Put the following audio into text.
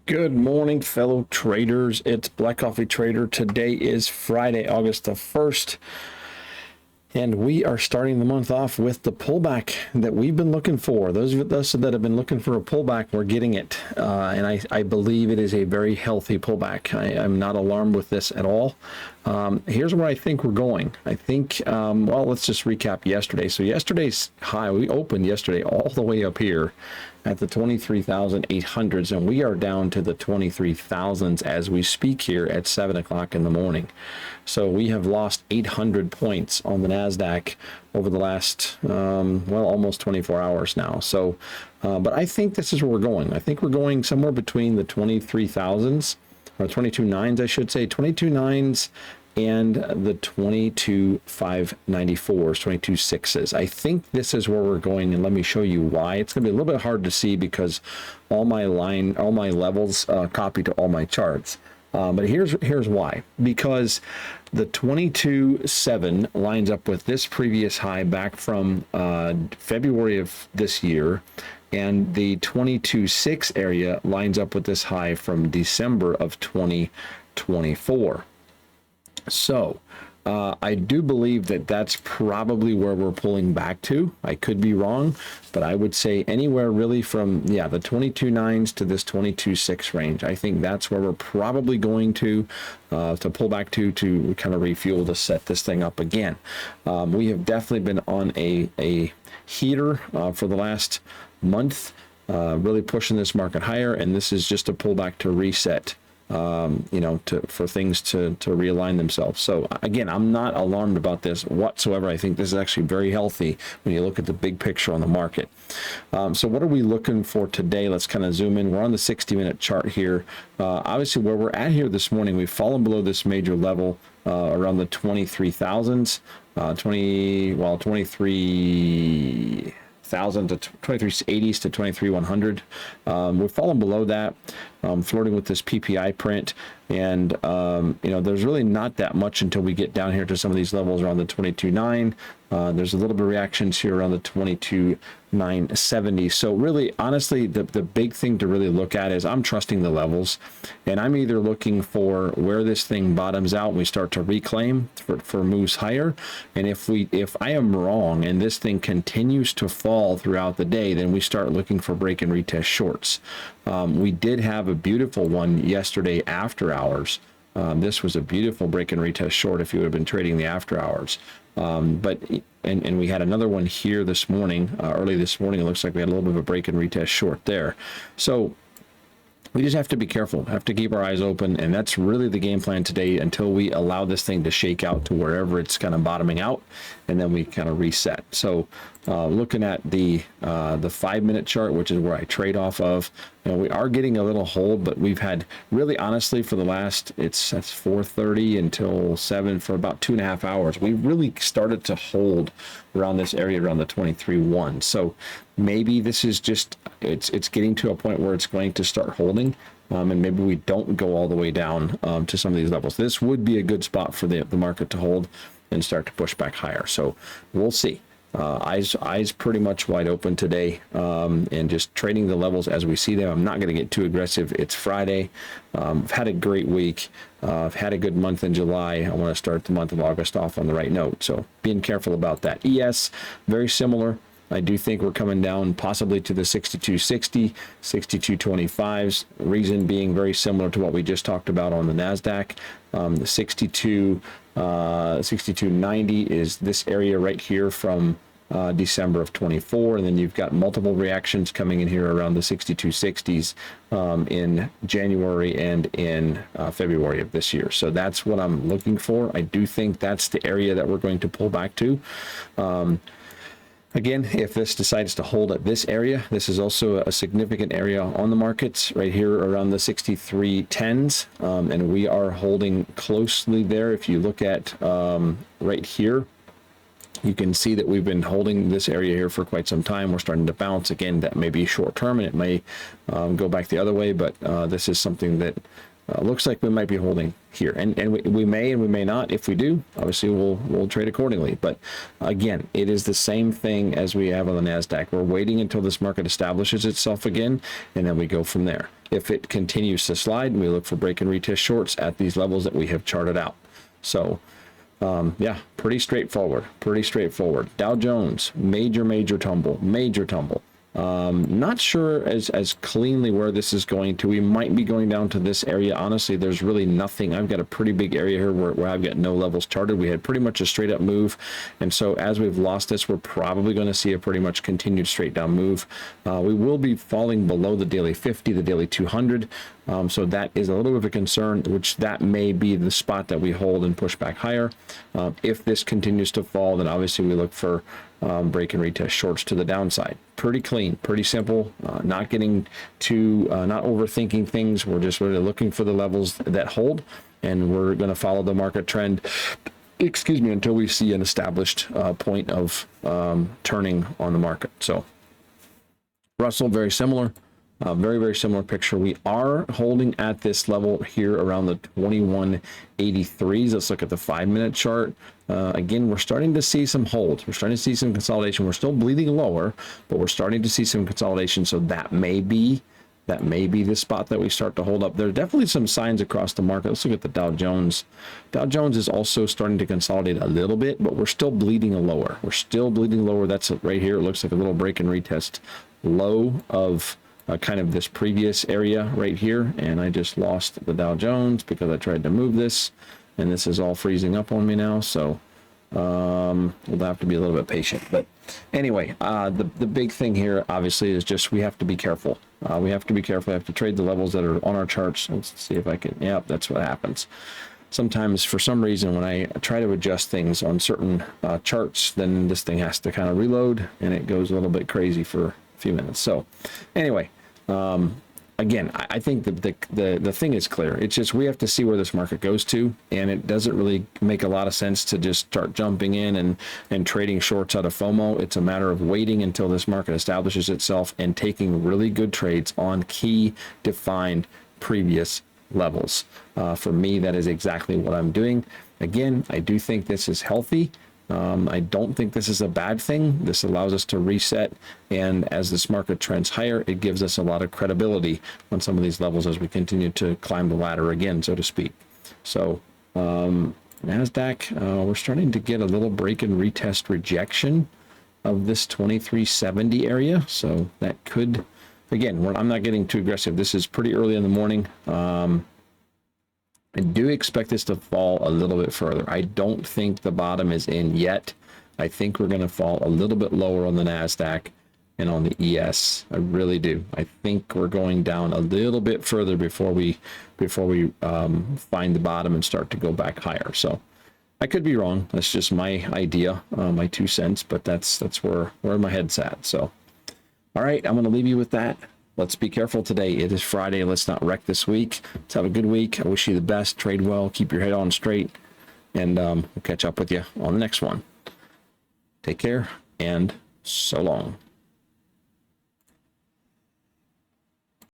Good morning, fellow traders. It's Black Coffee Trader. Today is Friday, August the 1st, and we are starting the month off with the pullback that we've been looking for. Those of us that have been looking for a pullback, we're getting it, and I believe it is a very healthy pullback. I'm not alarmed with this at all. Here's where I think we're going. I think, well, let's just recap yesterday. So yesterday's high, we opened yesterday all the way up here at the 23,800s, and we are down to the 23,000s as we speak here at 7 o'clock in the morning. So we have lost 800 points on the NASDAQ over the last, well, almost 24 hours now. So, but I think this is where we're going. I think we're going somewhere between the 23,000s, or 22.9s, I should say, 22.9s and the 22.594s, 22.6s. I think this is where we're going, and let me show you why. It's going to be a little bit hard to see because all my levels copy to all my charts. But here's why. Because the 22.7 lines up with this previous high back from February of this year, and the 22.6 area lines up with this high from December of 2024. So I do believe that that's probably where we're pulling back to. I could be wrong, but I would say anywhere really from, yeah, the 22.9s to this 22.6 range. I think that's where we're probably going to pull back to kind of refuel to set this thing up again. We have definitely been on a heater for the last month, really pushing this market higher, and this is just a pullback to reset. For things to realign themselves. So again, I'm not alarmed about this whatsoever. I think this is actually very healthy when you look at the big picture on the market. So what are we looking for today? Let's kind of zoom in. We're on the 60-minute chart here. Obviously, where we're at here this morning, we've fallen below this major level around the 23,000s, 23,000 to 2380s to 23,100. We've fallen below that, flirting with this PPI print, and there's really not that much until we get down here to some of these levels around the 22.9. There's a little bit of reactions here around the 22.970. So really, honestly, the big thing to really look at is I'm trusting the levels, and I'm either looking for where this thing bottoms out and we start to reclaim for moves higher. And if I am wrong and this thing continues to fall throughout the day, then we start looking for break and retest shorts. We did have a beautiful one yesterday after hours. This was a beautiful break and retest short if you would have been trading the after hours. But we had another one here this morning, early this morning. It looks like we had a little bit of a break and retest short there. So we just have to be careful, have to keep our eyes open, and that's really the game plan today until we allow this thing to shake out to wherever it's kind of bottoming out, and then we kind of reset. So looking at the 5-minute chart, which is where I trade off of, we are getting a little hold, but we've had really, honestly, for the last, that's 4:30 until 7 for about 2.5 hours. We really started to hold around this area around the 23.1. So maybe this is just, it's getting to a point where it's going to start holding. And maybe we don't go all the way down to some of these levels. This would be a good spot for the market to hold and start to push back higher. So we'll see. Eyes pretty much wide open today, and just trading the levels as we see them. I'm not going to get too aggressive. It's Friday. I've had a great week. I've had a good month in July. I want to start the month of August off on the right note. So being careful about that. ES, very similar. I do think we're coming down possibly to the 62.60, 62.25s. Reason being very similar to what we just talked about on the NASDAQ. The 62.90 is this area right here from December of 24, and then you've got multiple reactions coming in here around the 62.60s in January and in February of this year. So that's what I'm looking for. I do think that's the area that we're going to pull back to. Again, if this decides to hold at this area, this is also a significant area on the markets right here around the 63.10s, and we are holding closely there. If you look at right here, you can see that we've been holding this area here for quite some time. We're starting to bounce again. That may be short term, and it may go back the other way, but this is something that looks like we might be holding here, and we may and we may not. If we do, obviously we'll trade accordingly. But again, it is the same thing as we have on the NASDAQ. We're waiting until this market establishes itself again, and then we go from there. If it continues to slide, we look for break and retest shorts at these levels that we have charted out. So yeah, pretty straightforward, Dow Jones, major tumble. Not sure as cleanly where this is going to. We might be going down to this area. Honestly, there's really nothing. I've got a pretty big area here where I've got no levels charted. We had pretty much a straight up move. And so as we've lost this, we're probably going to see a pretty much continued straight down move. We will be falling below the daily 50, the daily 200. So that is a little bit of a concern, which that may be the spot that we hold and push back higher. If this continues to fall, then obviously we look for break and retest shorts to the downside. Pretty clean, pretty simple, not getting too, not overthinking things. We're just really looking for the levels that hold, and we're going to follow the market trend, excuse me, until we see an established point of turning on the market. So Russell, very similar. Very similar picture. We are holding at this level here around the 2183s. Let's look at the 5-minute chart. Again, we're starting to see some holds. We're starting to see some consolidation. We're still bleeding lower, but we're starting to see some consolidation. So that may be the spot that we start to hold up. There are definitely some signs across the market. Let's look at the Dow Jones. Dow Jones is also starting to consolidate a little bit, but we're still bleeding lower. That's it right here. It looks like a little break and retest low of kind of this previous area right here, and I just lost the Dow Jones because I tried to move this, and this is all freezing up on me now. So we'll have to be a little bit patient. But anyway, the big thing here obviously is just we have to be careful. We have to trade the levels that are on our charts. Let's see if I can. Yep, that's what happens. Sometimes for some reason when I try to adjust things on certain charts, then this thing has to kind of reload, and it goes a little bit crazy for a few minutes. So anyway, again, I think the thing is clear. It's just we have to see where this market goes to, and it doesn't really make a lot of sense to just start jumping in and trading shorts out of FOMO. It's a matter of waiting until this market establishes itself and taking really good trades on key defined previous levels. For me, that is exactly what I'm doing. Again, I do think this is healthy. I don't think this is a bad thing. This allows us to reset, and as this market trends higher, it gives us a lot of credibility on some of these levels as we continue to climb the ladder again, so to speak. So NASDAQ, we're starting to get a little break and retest rejection of this 2370 area, so that could, again, I'm not getting too aggressive. This is pretty early in the morning. I do expect this to fall a little bit further. I don't think the bottom is in yet. I think we're going to fall a little bit lower on the NASDAQ and on the ES. I really do. I think we're going down a little bit further before we find the bottom and start to go back higher. So I could be wrong. That's just my idea, my 2 cents, but that's where my head's at. So, all right, I'm going to leave you with that. Let's be careful today. It is Friday. Let's not wreck this week. Let's have a good week. I wish you the best. Trade well. Keep your head on straight. And we'll catch up with you on the next one. Take care and so long.